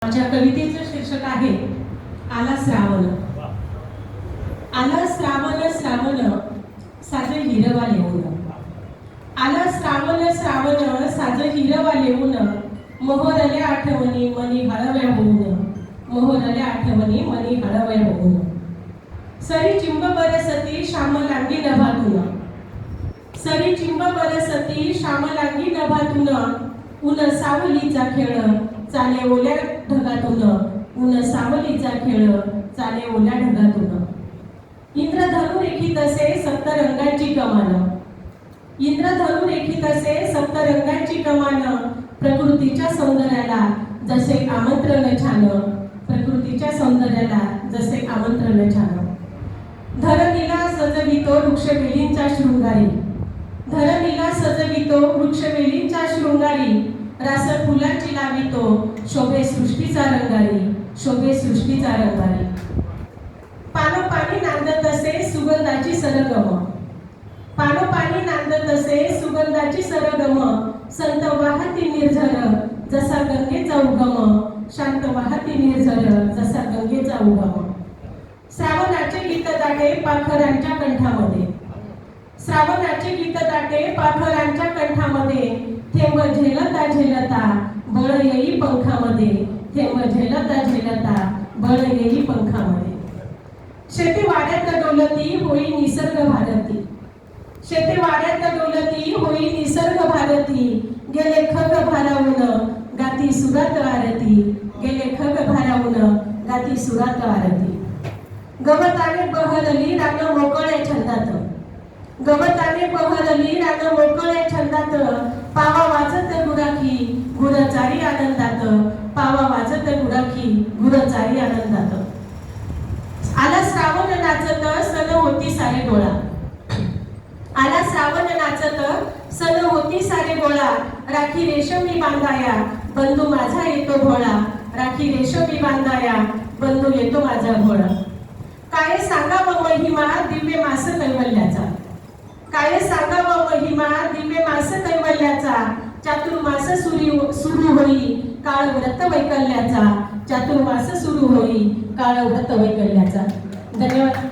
माझ्या कवितेचं शीर्षक आहे आला श्रावण। आला श्रावण श्रावण साज हिरवा लेऊन, आला श्रावण श्रावण साज हिरवा लेऊन, मोहरल्या आठवणी मनी हळव्या होऊन, मोहरल्या आठवणी मनी हळव्या होऊन, सरी चिंब बरसती श्यामलांगी नभातून, सरी चिंब बरसती श्यामलांगी नभातून, ऊन सावलीचा खेळ चाले ओल्या ढगातून, ऊन सावलीचा खेळ चाले ओल्या ढगातून, इंद्रधनु रेखीत असे सप्तरंगाची कमान, इंद्रधनु रेखीत असे सप्तरंगाची कमान, प्रकृतीच्या सौंदर्याला जसे आमंत्रण छान, प्रकृतीच्या सौंदर्याला जसे आमंत्रण छान, धरणीला सजवितो वृक्षवेलींच्या शृंगारी, धरणीला सजवितो वृक्षवेलींच्या शृंगारी, रास फुलांची लावितो शोभे सृष्टीचा रंगारी, शोभे सृष्टीचा रंगारी, पानोपानी नांदत असे सुगंधाची सरगम, पानोपानी नांदत असे सुगंधाची सरगम, संत वाहती निर्झर जसा गंगेचा उगम, शांत वाहती निर्झर जसा गंगेचा उगम, श्रावणाचे गीत दाटे पाखरांच्या कंठामध्ये, श्रावणाचे गीत दाटे पाखरांच्या कंठामध्ये, थेंब झेलता झेलता बळ येई पंखामध्ये, थेंब झेलता झेलता बळ येई पंखामध्ये, शेती वाड्यात डोलती होई निसर्ग भारती, शेती वाड्यात डोलती होई निसर्ग भारती, गेले खग भारावून गाती सुरात आरती, गेले खग भारावून गाती सुरात आरती, गवताने बहरली रान मोकळ्या छंदात, गवताने बहरली रान मोकळ्या छंदात, पावा वाजत गुराखी गुरचारी आनंदात, पावा वाजत गुराखी गुरचारी आनंदात, आला श्रावण नाचत सन होती सारे गोळा, आला श्रावण नाचत सन होती सारे गोळा, राखी रेशमी बांधाया बंधू माझा येतो भोळा, राखी रेशमी बांधाया बंधू येतो माझा भोळा, काय सांगावं महिमा दिव्य मास कैवल्याचा, काय सांगावं महिमा दिव्य मास कैवल्याचा, चातुर्मास सुरू होई काळ व्रत वैकल्याचा, चातुर्मास सुरू होई काळ व्रत वैकल्याचा। धन्यवाद।